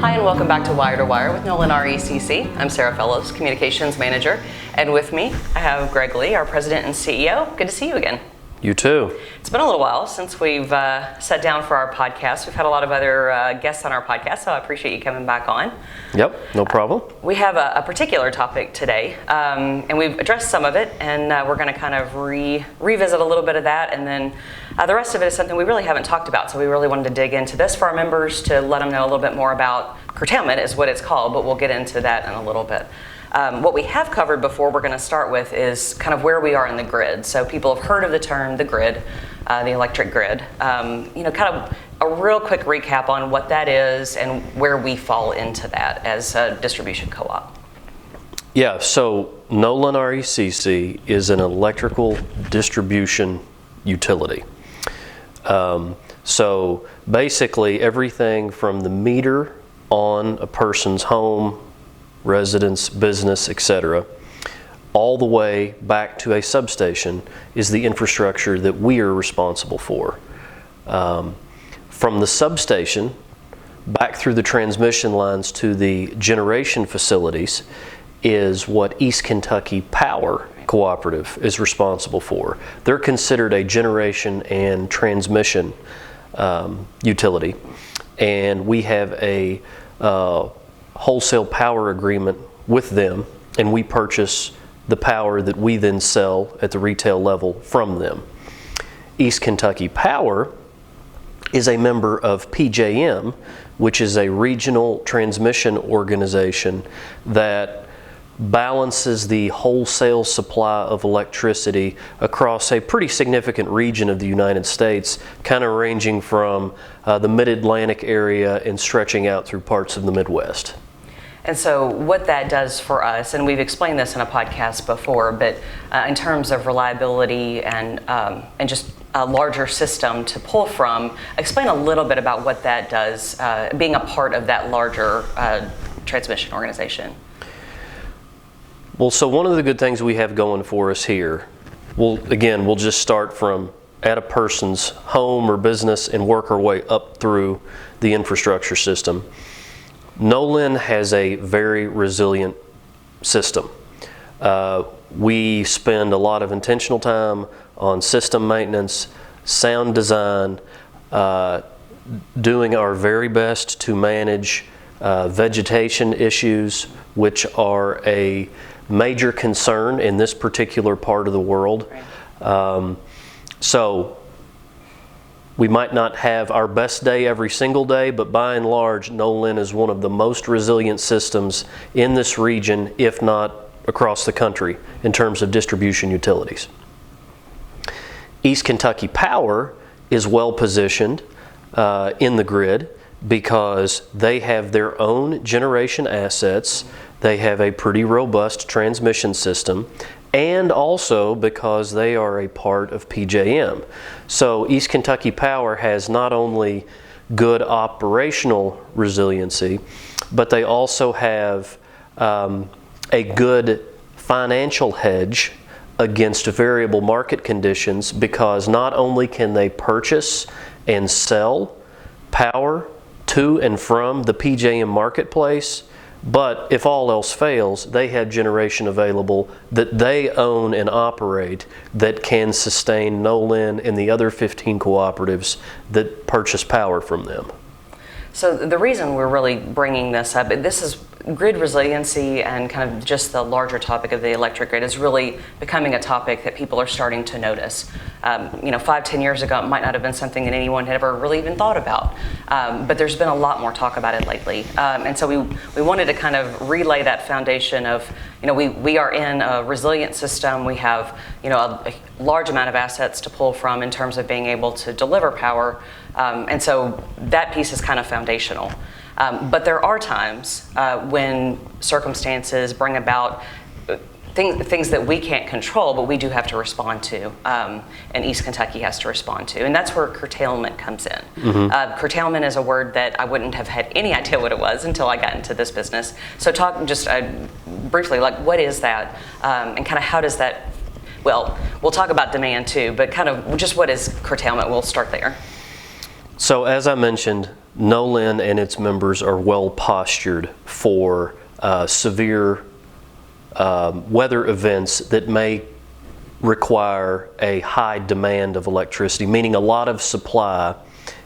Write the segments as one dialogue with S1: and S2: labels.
S1: Hi, and welcome back to Wire to Wire with Nolin, RECC. I'm Sarah Fellows, Communications Manager, and with me I have Greg Lee, our President and CEO. Good to see you again.
S2: You too.
S1: It's been a little while since we've sat down for our podcast. We've had a lot of other guests on our podcast, so I appreciate you coming back on.
S2: Yep, no problem.
S1: We have a particular topic today, and we've addressed some of it, and we're going to kind of revisit a little bit of that, and then the rest of it is something we really haven't talked about, so we really wanted to dig into this for our members to let them know a little bit more about curtailment is what it's called, but we'll get into that in a little bit. What we have covered before we're going to start with is kind of where we are in the grid. So people have heard of the term, the grid, the electric grid. Kind of a real quick recap on what that is and where we fall into that as a distribution co-op.
S2: Yeah, so Nolin RECC is an electrical distribution utility. So basically everything from the meter on a person's home, residence, business, etc., all the way back to a substation is the infrastructure that we are responsible for. From the substation back through the transmission lines to the generation facilities is what East Kentucky Power Cooperative is responsible for. They're considered a generation and transmission utility, and we have a wholesale power agreement with them, and we purchase the power that we then sell at the retail level from them. East Kentucky Power is a member of PJM, which is a regional transmission organization that balances the wholesale supply of electricity across a pretty significant region of the United States, kind of ranging from the mid-Atlantic area and stretching out through parts of the Midwest.
S1: And so what that does for us, and we've explained this in a podcast before, but in terms of reliability and just a larger system to pull from, explain a little bit about what that does, being a part of that larger transmission organization.
S2: Well, so one of the good things we have going for us here, we'll just start from at a person's home or business and work our way up through the infrastructure system. Nolin has a very resilient system. We spend a lot of intentional time on system maintenance, sound design, doing our very best to manage vegetation issues, which are a major concern in this particular part of the world.
S1: Right.
S2: So we might not have our best day every single day, but by and large, Nolin is one of the most resilient systems in this region, if not across the country, in terms of distribution utilities. East Kentucky Power is well positioned in the grid because they have their own generation assets. They have a pretty robust transmission system, and also because they are a part of PJM. So East Kentucky Power has not only good operational resiliency, but they also have a good financial hedge against variable market conditions, because not only can they purchase and sell power to and from the PJM marketplace, but if all else fails, they have generation available that they own and operate that can sustain Nolin and the other 15 cooperatives that purchase power from them.
S1: So the reason we're really bringing this up, this is grid resiliency, and kind of just the larger topic of the electric grid is really becoming a topic that people are starting to notice. 5-10 years ago, it might not have been something that anyone had ever really even thought about, but there's been a lot more talk about it lately. And so we wanted to kind of relay that foundation of, we are in a resilient system. We have, a large amount of assets to pull from in terms of being able to deliver power. And so that piece is kind of foundational. But there are times when circumstances bring about things that we can't control, but we do have to respond to, and East Kentucky has to respond to. And that's where curtailment comes in. Mm-hmm. Curtailment is a word that I wouldn't have had any idea what it was until I got into this business. So talk just briefly, like, what is that, and kind of how does that, well, we'll talk about demand too, but kind of just what is curtailment? We'll start there.
S2: So as I mentioned, Nolin and its members are well postured for severe weather events that may require a high demand of electricity, meaning a lot of supply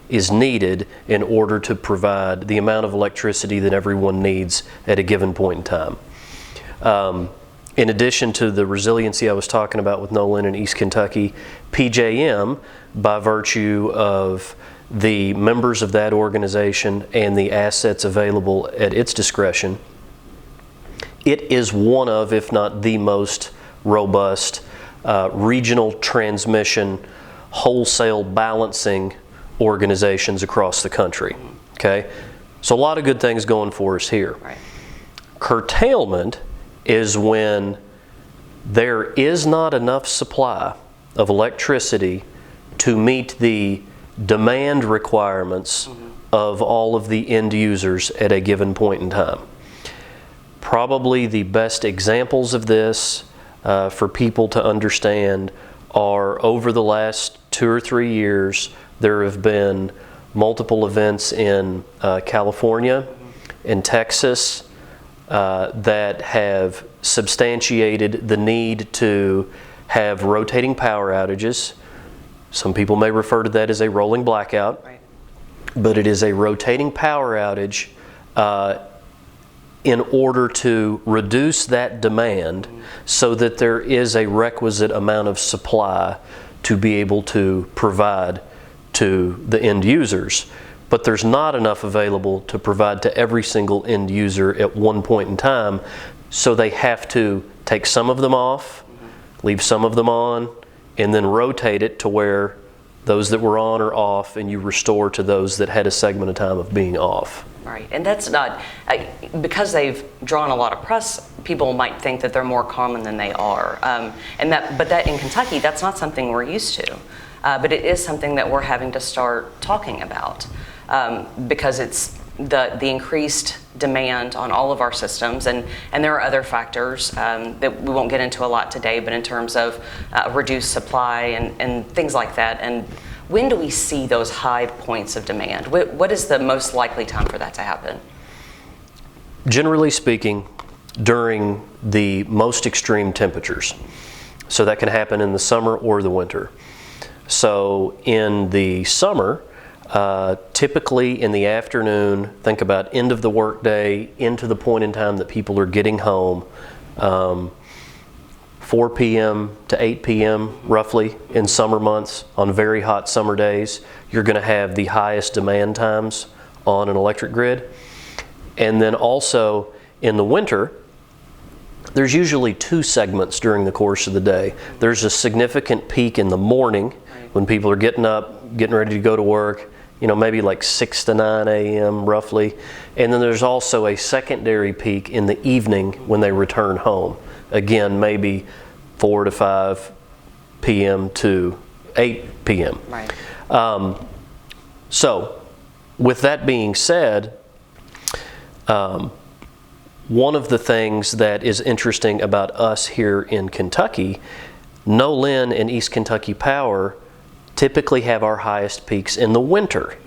S2: is needed in order to provide the amount of electricity that everyone needs at a given point in time. In addition to the resiliency I was talking about with Nolin in East Kentucky, PJM, by virtue of the members of that organization and the assets available at its discretion, it is one of, if not the most robust regional transmission wholesale balancing organizations across the country. Okay, so a lot of good things going for us here.
S1: Right.
S2: Curtailment is when there is not enough supply of electricity to meet the demand requirements of all of the end users at a given point in time. Probably the best examples of this for people to understand are over the last 2 or 3 years, there have been multiple events in California, in Texas, that have substantiated the need to have rotating power outages. Some people may refer to that as a rolling blackout,
S1: Right.
S2: but it is a rotating power outage in order to reduce that demand so that there is a requisite amount of supply to be able to provide to the end users. But there's not enough available to provide to every single end user at one point in time, so they have to take some of them off, leave some of them on, and then rotate it to where those that were on are off, and you restore to those that had a segment of time of being off.
S1: Right, and that's not, because they've drawn a lot of press, people might think that they're more common than they are. But that in Kentucky, that's not something we're used to. But it is something that we're having to start talking about because it's the increased demand on all of our systems, and there are other factors that we won't get into a lot today, but in terms of reduced supply and things like that. And when do we see those high points of demand? What is the most likely time for that to happen?
S2: Generally speaking, during the most extreme temperatures. So that can happen in the summer or the winter. So in the summer, typically in the afternoon, think about end of the workday into the point in time that people are getting home, 4 p.m. to 8 p.m. roughly in summer months. On very hot summer days, you're going to have the highest demand times on an electric grid. And then also in the winter, there's usually 2 segments during the course of the day. There's a significant peak in the morning when people are getting up, getting ready to go to work, maybe like 6 to 9 a.m. roughly. And then there's also a secondary peak in the evening when they return home. Again, maybe 4 to 5 p.m. to 8 p.m.
S1: Right.
S2: So, with that being said, one of the things that is interesting about us here in Kentucky, Nolin and East Kentucky Power typically have our highest peaks in the winter.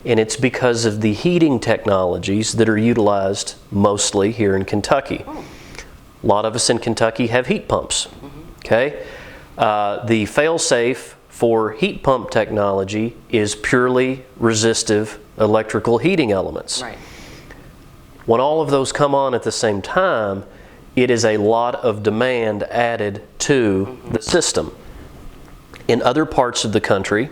S2: And it's because of the heating technologies that are utilized mostly here in Kentucky. A lot of us in Kentucky have heat pumps. Okay? The fail-safe for heat pump technology is purely resistive electrical heating elements.
S1: Right.
S2: When all of those come on at the same time, it is a lot of demand added to the system. In other parts of the country,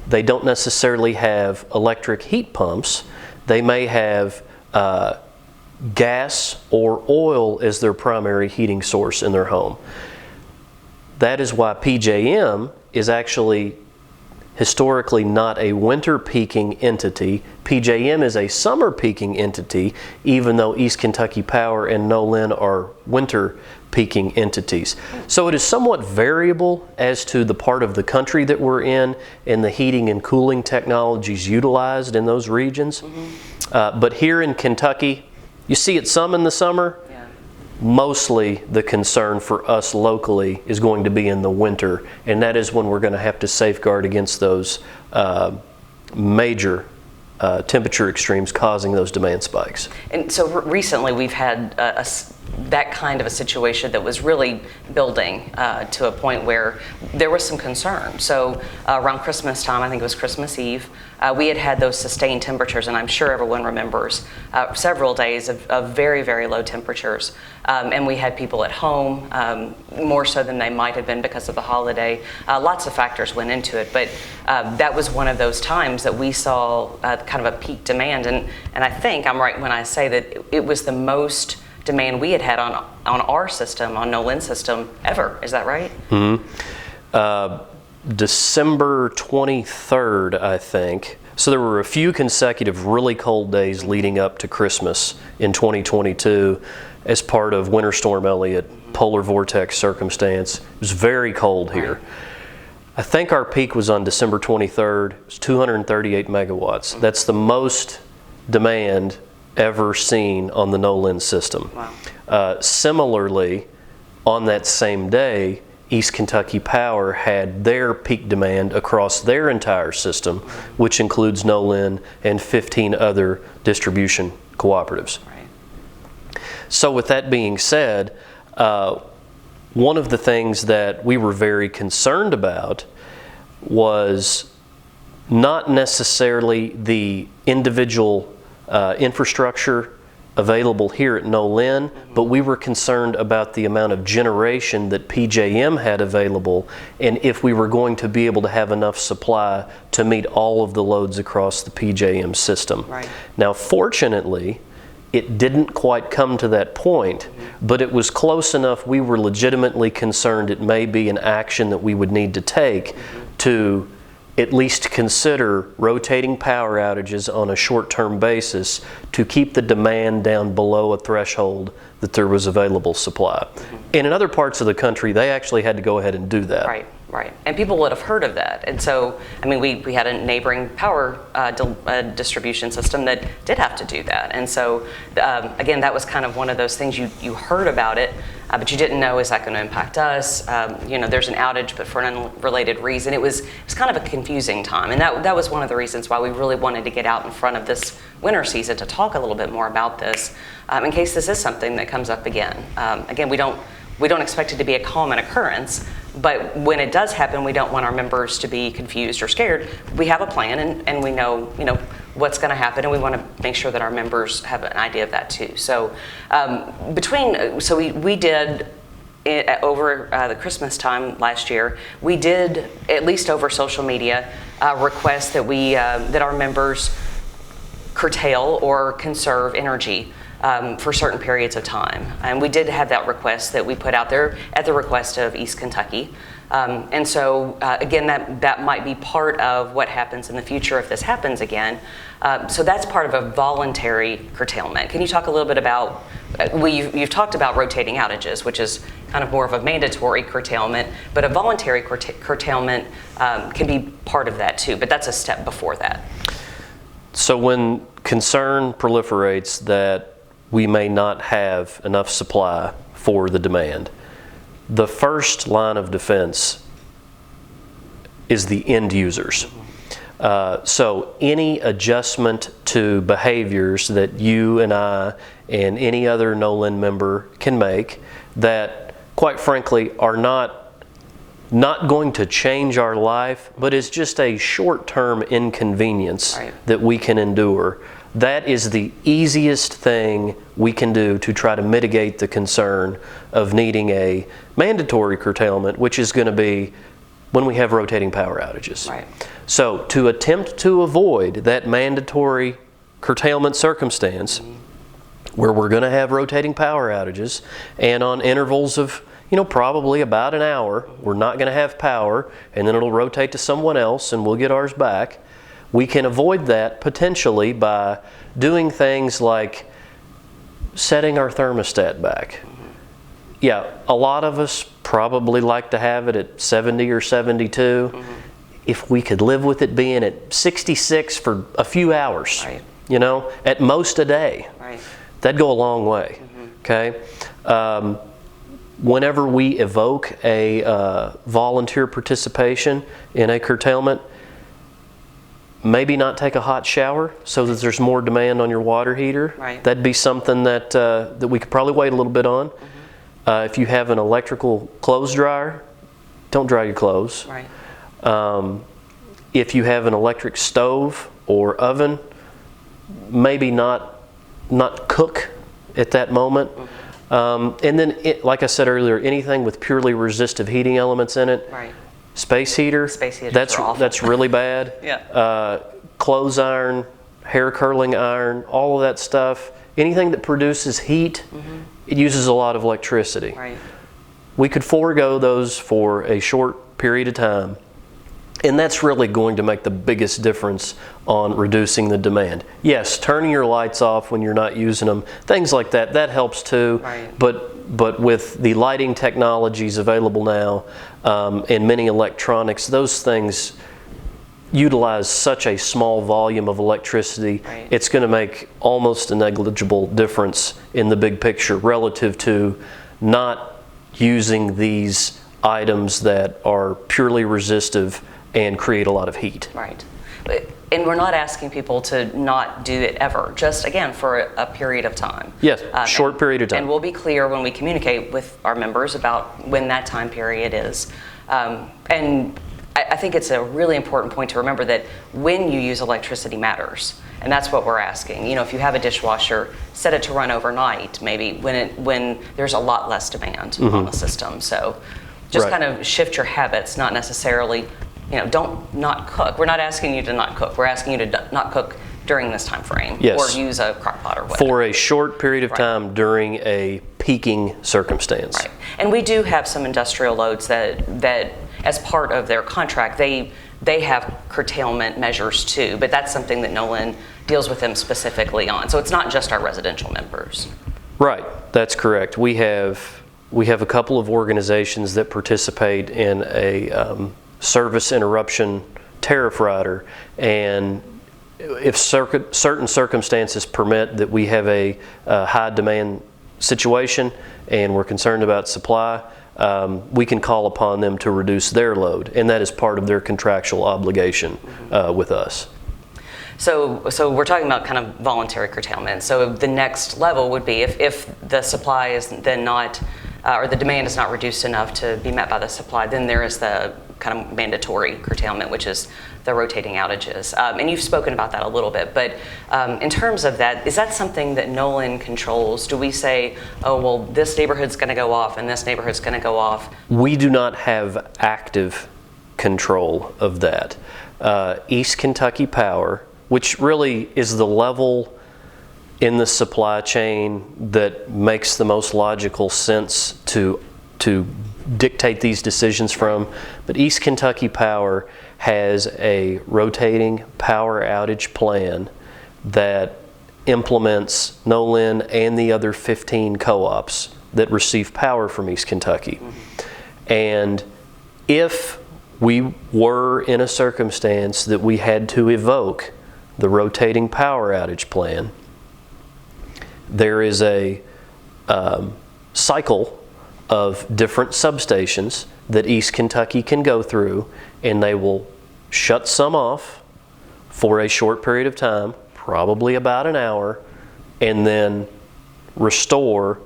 S2: they don't necessarily have electric heat pumps. They may have gas or oil as their primary heating source in their home. That is why PJM is actually historically not a winter peaking entity. PJM is a summer peaking entity, even though East Kentucky Power and Nolin are winter peaking entities. So it is somewhat variable as to the part of the country that we're in and the heating and cooling technologies utilized in those regions. But here in Kentucky, you see it some in the summer. Mostly the concern for us locally is going to be in the winter, and that is when we're going to have to safeguard against those major temperature extremes causing those demand spikes.
S1: And so recently we've had that kind of a situation that was really building to a point where there was some concern. So around Christmas time, I think it was Christmas Eve, we had those sustained temperatures, and I'm sure everyone remembers several days of very, very low temperatures. And we had people at home, more so than they might have been because of the holiday. Lots of factors went into it, but that was one of those times that we saw kind of a peak demand. And I think I'm right when I say that it was the most demand we had on our system, on Nolin's system, ever. Is that right?
S2: Mm-hmm. December 23rd, I think. So there were a few consecutive really cold days leading up to Christmas in 2022 as part of Winter Storm Elliott, polar vortex circumstance. It was very cold here.
S1: Right.
S2: I think our peak was on December 23rd. It was 238 megawatts. That's the most demand ever seen on the Nolin system.
S1: Wow.
S2: Similarly, on that same day, East Kentucky Power had their peak demand across their entire system, which includes Nolin and 15 other distribution cooperatives.
S1: Right.
S2: So with that being said, one of the things that we were very concerned about was not necessarily the individual infrastructure available here at Nolin, but we were concerned about the amount of generation that PJM had available, and if we were going to be able to have enough supply to meet all of the loads across the PJM system.
S1: Right.
S2: Now, fortunately, it didn't quite come to that point, but it was close enough we were legitimately concerned it may be an action that we would need to take to at least consider rotating power outages on a short-term basis to keep the demand down below a threshold that there was available supply. And in other parts of the country, they actually had to go ahead and do that.
S1: Right, right. And people would have heard of that. And so, I mean, we had a neighboring power distribution system that did have to do that. And so, again, that was kind of one of those things you heard about it, but you didn't know, is that going to impact us? You know, there's an outage, but for an unrelated reason. It was kind of a confusing time. And that was one of the reasons why we really wanted to get out in front of this winter season to talk a little bit more about this, in case this is something that comes up again. Again, we don't expect it to be a common occurrence, but when it does happen, we don't want our members to be confused or scared. We have a plan, and we know, what's going to happen, and we want to make sure that our members have an idea of that too. So, we did over the Christmas time last year. We did, at least over social media, request that that our members curtail or conserve energy for certain periods of time. And we did have that request that we put out there at the request of East Kentucky. And so, again, that might be part of what happens in the future if this happens again. So that's part of a voluntary curtailment. Can you talk a little bit about, you've talked about rotating outages, which is kind of more of a mandatory curtailment, but a voluntary curtailment can be part of that too, but that's a step before that.
S2: So when concern proliferates that we may not have enough supply for the demand, the first line of defense is the end users. So any adjustment to behaviors that you and I and any other Nolin member can make that, quite frankly, are not going to change our life, but is just a short-term inconvenience that we can endure. That is the easiest thing we can do to try to mitigate the concern of needing a mandatory curtailment, which is going to be when we have rotating power outages.
S1: Right.
S2: So to attempt to avoid that mandatory curtailment circumstance where we're going to have rotating power outages and on intervals of probably about an hour, we're not going to have power, and then it'll rotate to someone else and we'll get ours back. We can avoid that potentially by doing things like setting our thermostat back. Yeah, a lot of us probably like to have it at 70 or 72. If we could live with it being at 66 for a few hours, at most a day, that'd go a long way, okay? Whenever we evoke a volunteer participation in a curtailment, maybe not take a hot shower so that there's more demand on your water heater.
S1: Right.
S2: That'd be something that, that we could probably wait a little bit on. If you have an electrical clothes dryer, don't dry your clothes.
S1: Right.
S2: If you have an electric stove or oven, maybe not cook at that moment. And then, like I said earlier, anything with purely resistive heating elements in it.
S1: Right.
S2: Space heater.
S1: Space heaters
S2: That's
S1: are awful.
S2: that's really bad.
S1: Yeah.
S2: Clothes iron, hair curling iron, all of that stuff. Anything that produces heat, it uses a lot of electricity.
S1: Right.
S2: We could forego those for a short period of time. And that's really going to make the biggest difference on reducing the demand. Yes, turning your lights off when you're not using them, things like that, that helps too.
S1: Right.
S2: But with the lighting technologies available now and many electronics, those things utilize such a small volume of electricity,
S1: Right.
S2: it's going to make almost a negligible difference in the big picture relative to not using these items that are purely resistive and create a lot of heat.
S1: Right. And we're not asking people to not do it ever, just again for a period of time.
S2: Yes, short period of time.
S1: And we'll be clear when we communicate with our members about when that time period is. And I think it's a really important point to remember that when you use electricity matters. And that's what we're asking. You know, if you have a dishwasher, set it to run overnight, maybe when there's a lot less demand on the system. So just
S2: Right.
S1: kind of shift your habits, not necessarily, you know, don't not cook. We're not asking you to not cook. We're asking you to not cook during this time frame.
S2: Yes.
S1: Or use a crock pot or whatever.
S2: For a short period of
S1: Right.
S2: time during a peaking circumstance.
S1: Right. And we do have some industrial loads that as part of their contract, they have curtailment measures too, but that's something that Nolin deals with them specifically on. So it's not just our residential members.
S2: Right, that's correct. We have a couple of organizations that participate in a service interruption tariff rider, and if certain circumstances permit that we have a high demand situation and we're concerned about supply, we can call upon them to reduce their load, and that is part of their contractual obligation with us.
S1: So we're talking about kind of voluntary curtailment. So the next level would be if the supply is then not, or the demand is not reduced enough to be met by the supply, then there is the kind of mandatory curtailment, which is the rotating outages. And you've spoken about that a little bit, but in terms of that, is that something that Nolin controls? Do we say, oh, well, this neighborhood's going to go off and this neighborhood's going to go off?
S2: We do not have active control of that. East Kentucky Power, which really is the level in the supply chain that makes the most logical sense to dictate these decisions from, but East Kentucky Power has a rotating power outage plan that implements Nolin and the other 15 co-ops that receive power from East Kentucky. And if we were in a circumstance that we had to evoke the rotating power outage plan, there is a cycle of different substations that East Kentucky can go through, and they will shut some off for a short period of time, probably about an hour, and then restore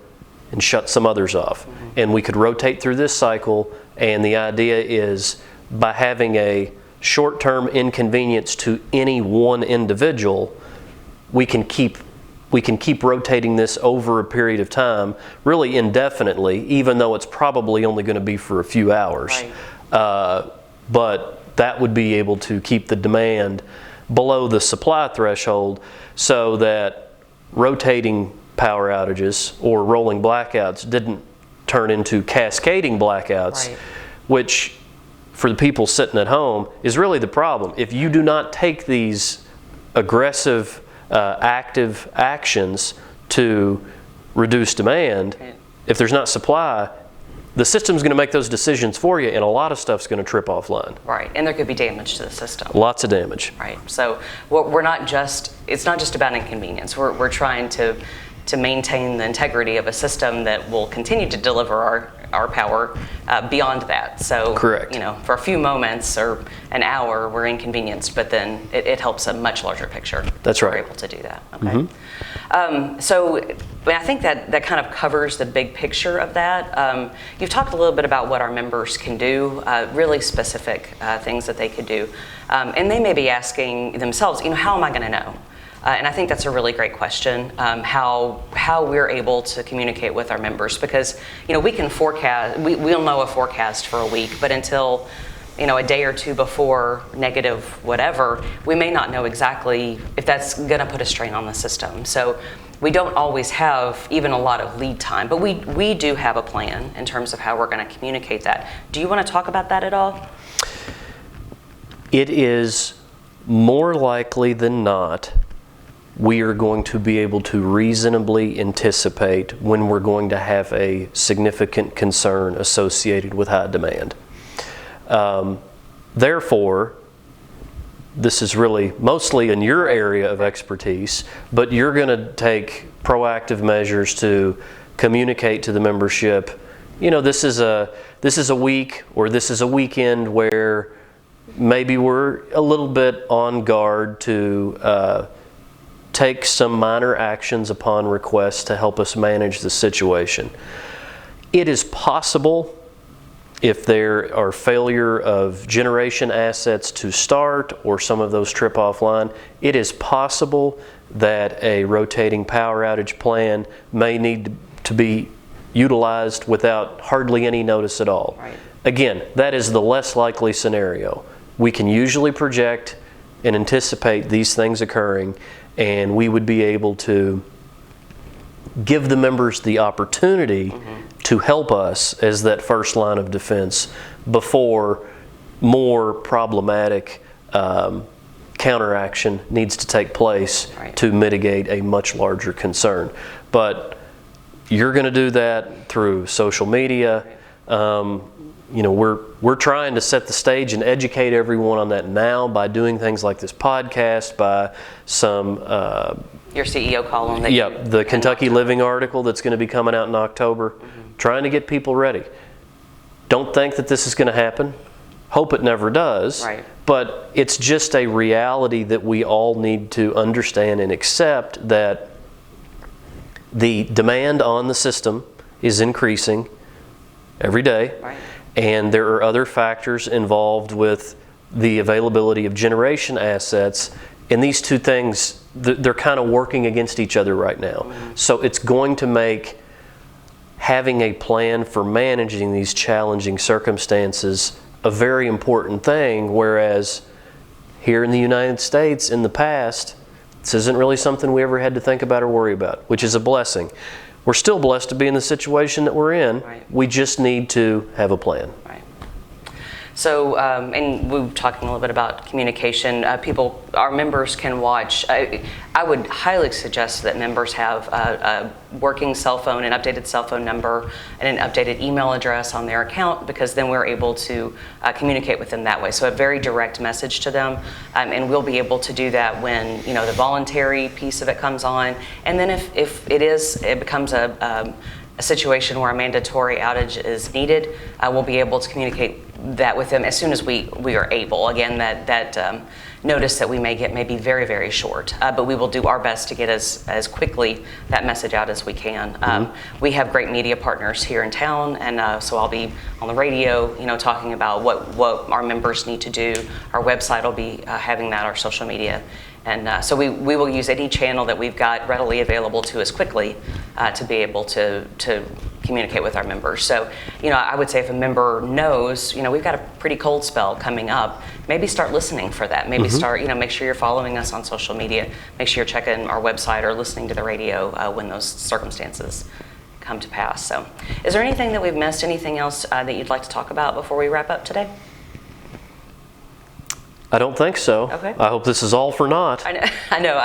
S2: and shut some others off. And we could rotate through this cycle, and the idea is by having a short-term inconvenience to any one individual, we can keep rotating this over a period of time, really indefinitely, even though it's probably only going to be for a few hours.
S1: Right.
S2: But that would be able to keep the demand below the supply threshold so that rotating power outages or rolling blackouts didn't turn into cascading blackouts,
S1: Right.
S2: which for the people sitting at home is really the problem. If you do not take these aggressive active actions to reduce demand,
S1: Right.
S2: if there's not supply, the system's going to make those decisions for you, and a lot of stuff's going to trip offline.
S1: Right, and there could be damage to the system.
S2: Lots of damage.
S1: Right, so we're not just, it's not just about inconvenience. We're trying to maintain the integrity of a system that will continue to deliver our power beyond that. So,
S2: correct.
S1: For a few moments or an hour, we're inconvenienced, but then it helps a much larger picture.
S2: That's right.
S1: We're able to do that. Okay. So I think that kind of covers the big picture of that. You've talked a little bit about what our members can do, really specific things that they could do. And they may be asking themselves, how am I going to know? And I think that's a really great question, how we're able to communicate with our members, because we can forecast, we'll know a forecast for a week, but until a day or two before negative whatever, we may not know exactly if that's going to put a strain on the system. So we don't always have even a lot of lead time, but we do have a plan in terms of how we're going to communicate that. Do you want to talk about that at all?
S2: It is more likely than not we are going to be able to reasonably anticipate when we're going to have a significant concern associated with high demand. Therefore, this is really mostly in your area of expertise, but you're going to take proactive measures to communicate to the membership, this is a week or this is a weekend where maybe we're a little bit on guard to take some minor actions upon request to help us manage the situation. It is possible, if there are failure of generation assets to start or some of those trip offline, it is possible that a rotating power outage plan may need to be utilized without hardly any notice at all.
S1: Right.
S2: Again, that is the less likely scenario. We can usually project and anticipate these things occurring, and we would be able to give the members the opportunity to help us as that first line of defense before more problematic counteraction needs to take place to mitigate a much larger concern. But you're going to do that through social media. We're trying to set the stage and educate everyone on that now by doing things like this podcast, by some
S1: your CEO column.
S2: The Kentucky Living article that's going to be coming out in October, trying to get people ready. Don't think that this is going to happen. Hope it never does.
S1: Right.
S2: But it's just a reality that we all need to understand and accept, that the demand on the system is increasing every day.
S1: Right.
S2: And there are other factors involved with the availability of generation assets. And these two things, they're kind of working against each other right now. So it's going to make having a plan for managing these challenging circumstances a very important thing, whereas here in the United States in the past, this isn't really something we ever had to think about or worry about, which is a blessing. We're still blessed to be in the situation that we're in.
S1: Right.
S2: We just need to have a plan.
S1: Right. So, and we were talking a little bit about communication. Our members can watch. I would highly suggest that members have a working cell phone, an updated cell phone number, and an updated email address on their account, because then we're able to communicate with them that way. So a very direct message to them, and we'll be able to do that when the voluntary piece of it comes on, and then if it becomes a situation where a mandatory outage is needed, we'll be able to communicate that with them as soon as we are able. Again, that notice that we may get may be very, very short, but we will do our best to get as quickly that message out as we can. We have great media partners here in town, and so I'll be on the radio, talking about what our members need to do. Our website will be having that, our social media. And so we will use any channel that we've got readily available to us quickly to be able to communicate with our members. So, I would say if a member knows, we've got a pretty cold spell coming up, maybe start listening for that. Maybe start, make sure you're following us on social media. Make sure you're checking our website or listening to the radio when those circumstances come to pass. So, is there anything that we've missed? Anything else that you'd like to talk about before we wrap up today?
S2: I don't think so.
S1: Okay.
S2: I hope this is all for naught.
S1: I know.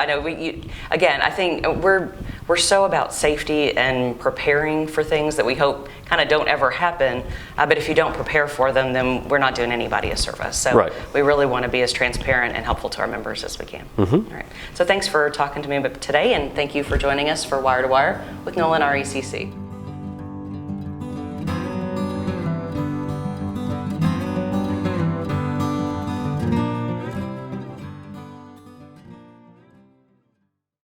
S1: Again, I think we're so about safety and preparing for things that we hope kind of don't ever happen. But if you don't prepare for them, then we're not doing anybody a service. So we really want to be as transparent and helpful to our members as we can. All right. So thanks for talking to me today, and thank you for joining us for Wire to Wire with Nolin RECC.